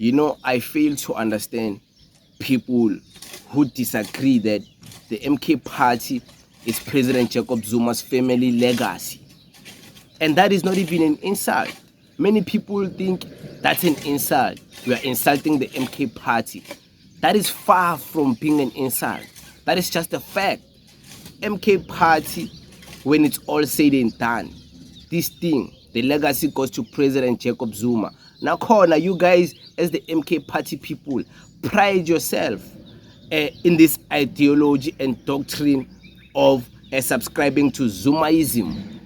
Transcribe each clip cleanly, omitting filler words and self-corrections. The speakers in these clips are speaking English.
I fail to understand people who disagree that the MK party is President Jacob Zuma's family legacy. And that is not even an insult. Many people think that's an insult. We are insulting the MK party. That is far from being an insult. That is just a fact. MK party, when it's all said and done, this thing, the legacy goes to President Jacob Zuma. Now, corner, you guys, as the MK party people, pride yourself in this ideology and doctrine of subscribing to Zumaism.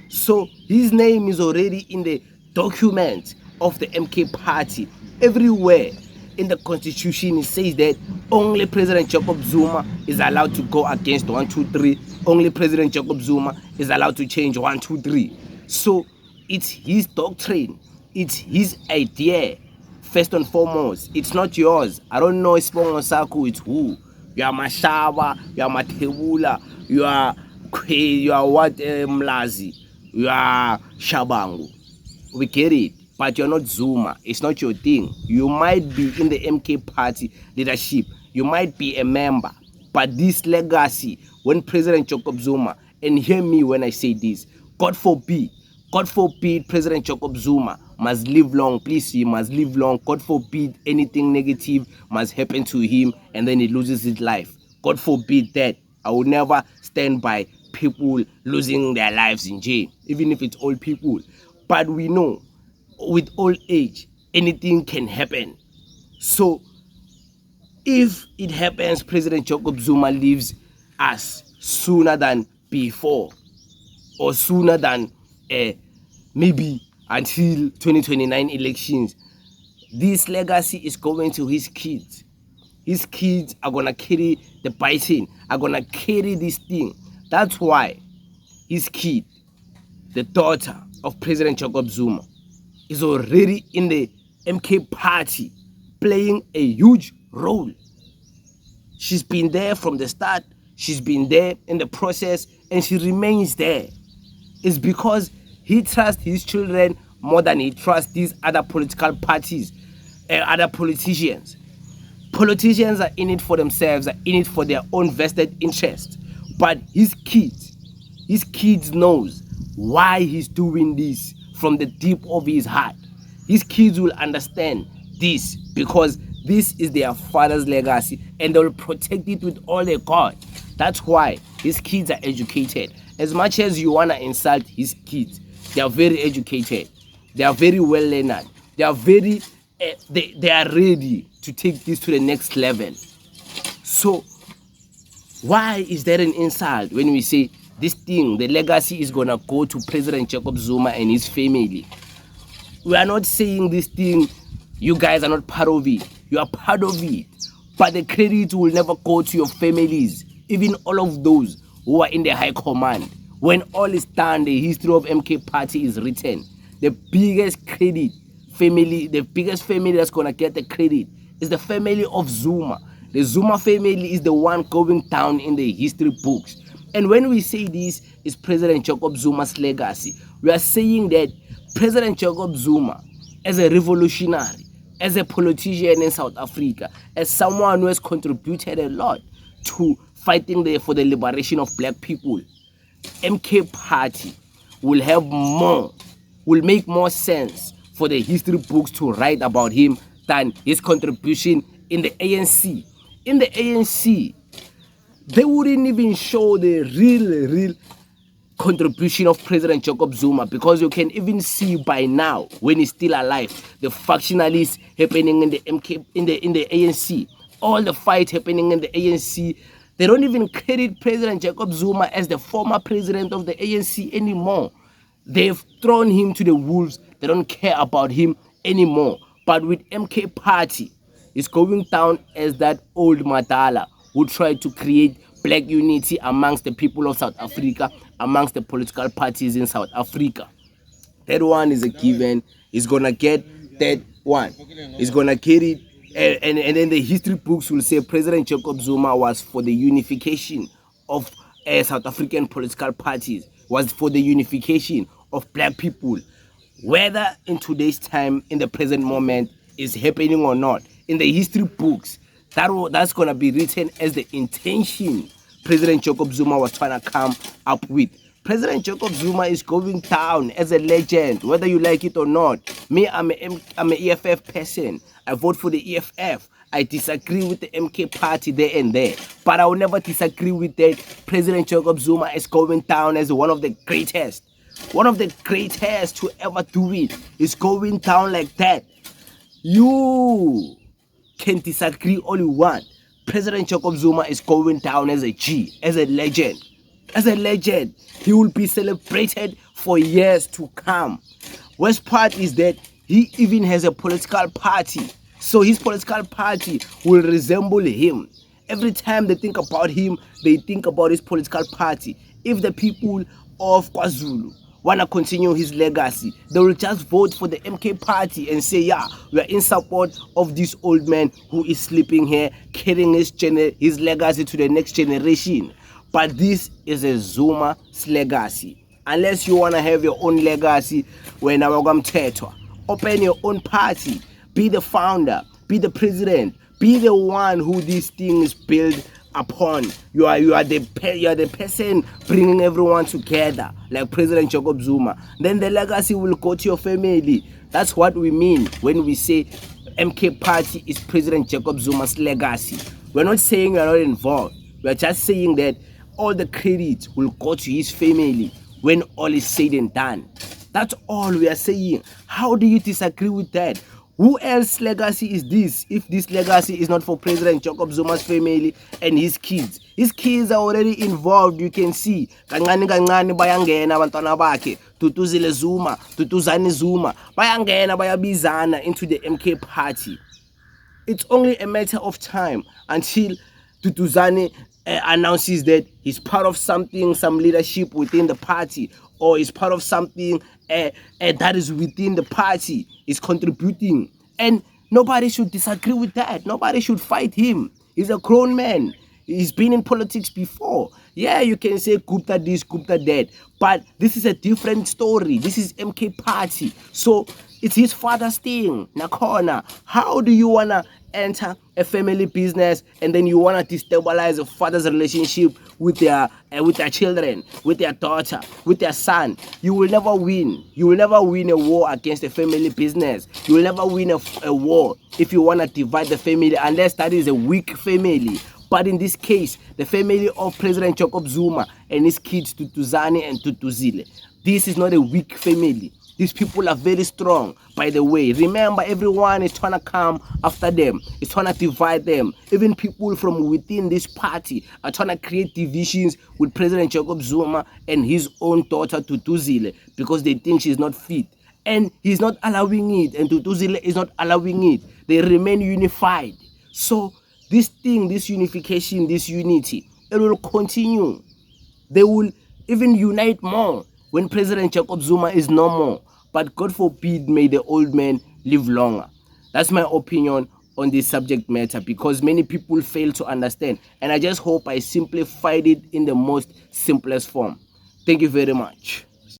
So his name is already in the document of the MK party. Everywhere in the constitution it says that only President Jacob Zuma is allowed to go against 1, 2, 3. Only President Jacob Zuma is allowed to change 1, 2, 3. So it's his doctrine, it's his idea. First and foremost, it's not yours. I don't know Sibongo Sakho, it's who. You are Mashaba, you are Matebula, you are what, Mlazi, you are Shabangu. We get it, but you're not Zuma. It's not your thing. You might be in the MK party leadership, you might be a member, but this legacy, when President Jacob Zuma, and hear me when I say this, God forbid President Jacob Zuma must live long. Please, he must live long. God forbid anything negative must happen to him and then he loses his life. God forbid that. I will never stand by people losing their lives in jail, even if it's old people. But we know with old age, anything can happen. So if it happens, President Jacob Zuma leaves us sooner than before, or sooner than maybe until 2029 elections, this legacy is going to his kids. His kids are gonna carry the bison, are gonna carry this thing. That's why his kid, the daughter of President Jacob Zuma, is already in the MK party, playing a huge role. She's been there from the start, she's been there in the process, and she remains there. It's because he trusts his children more than he trusts these other political parties, other politicians. Politicians are in it for themselves, are in it for their own vested interest. But his kids knows why he's doing this from the deep of his heart. His kids will understand this because this is their father's legacy and they will protect it with all they got. That's why his kids are educated. As much as you want to insult his kids, they are very educated. They are very well learned. They are very, they are ready to take this to the next level. So why is there an insult when we say this thing, the legacy is going to go to President Jacob Zuma and his family? We are not saying this thing, you guys are not part of it. You are part of it. But the credit will never go to your families, even all of those who are in the high command. When all is done, the history of MK party is written. The biggest credit family, the biggest family that's going to get the credit is the family of Zuma. The Zuma family is the one going down in the history books. And when we say this is President Jacob Zuma's legacy, we are saying that President Jacob Zuma, as a revolutionary, as a politician in South Africa, as someone who has contributed a lot to fighting for the liberation of black people, MK party will make more sense for the history books to write about him than his contribution in the ANC. In the ANC, they wouldn't even show the real contribution of President Jacob Zuma, because you can even see by now, when he's still alive, the factionalists happening in the ANC, all the fight happening in the ANC. They don't even credit President Jacob Zuma as the former president of the ANC anymore. They've thrown him to the wolves. They don't care about him anymore. But with MK party, it's going down as that old Madala who tried to create black unity amongst the people of South Africa, amongst the political parties in South Africa. That one is a given. He's gonna get that one. He's gonna get it. And then the history books will say President Jacob Zuma was for the unification of South African political parties, was for the unification of black people. Whether in today's time, in the present moment, is happening or not. In the history books, that's going to be written as the intention President Jacob Zuma was trying to come up with. President Jacob Zuma is going down as a legend, whether you like it or not. Me, I'm an EFF person. I vote for the EFF. I disagree with the MK party there and there, but I will never disagree with that. President Jacob Zuma is going down as one of the greatest. One of the greatest to ever do it is going down like that. You can disagree all you want. President Jacob Zuma is going down as a G, as a legend. As a legend, he will be celebrated for years to come. Worst part is that he even has a political party. So his political party will resemble him. Every time they think about him, they think about his political party. If the people of KwaZulu want to continue his legacy, they will just vote for the MK party and say, yeah, we are in support of this old man who is sleeping here, carrying his legacy to the next generation. But this is a Zuma's legacy. Unless you want to have your own legacy, when open your own party, be the founder, be the president, be the one who this thing is built upon. You are the person bringing everyone together, like President Jacob Zuma. Then the legacy will go to your family. That's what we mean when we say MK party is President Jacob Zuma's legacy. We're not saying we're not involved. We're just saying that all the credit will go to his family when all is said and done. That's all we are saying. How do you disagree with that? Who else's legacy is this if this legacy is not for President Jacob Zuma's family and his kids? His kids are already involved. You can see kancane kancane bayangena abantwana bakhe, Tutuzile Zuma, Tutuzane Zuma, bayangena bayabizana into the MK party. It's only a matter of time until Tutuzane announces that he's part of something, some leadership within the party, or is part of something that is within the party, is contributing. And nobody should disagree with that. Nobody should fight him. He's a grown man. He's been in politics before. Yeah, you can say Gupta this, Gupta that, but this is a different story. This is MK party. So it's his father's thing. Nakona, how do you want to enter a family business and then you want to destabilize a father's relationship with their children, with their daughter, with their son? You will never win. You will never win a war against a family business. You will never win a war if you want to divide the family, unless that is a weak family. But in this case, the family of President Jacob Zuma and his kids, Tutuzane and Tutuzile, this is not a weak family. These people are very strong, by the way. Remember, everyone is trying to come after them. It's trying to divide them. Even people from within this party are trying to create divisions with President Jacob Zuma and his own daughter, Tutuzile, because they think she's not fit. And he's not allowing it, and Tutuzile is not allowing it. They remain unified. So this thing, this unification, this unity, it will continue. They will even unite more when President Jacob Zuma is no more. But God forbid, may the old man live longer. That's my opinion on this subject matter, because many people fail to understand. And I just hope I simplified it in the most simplest form. Thank you very much.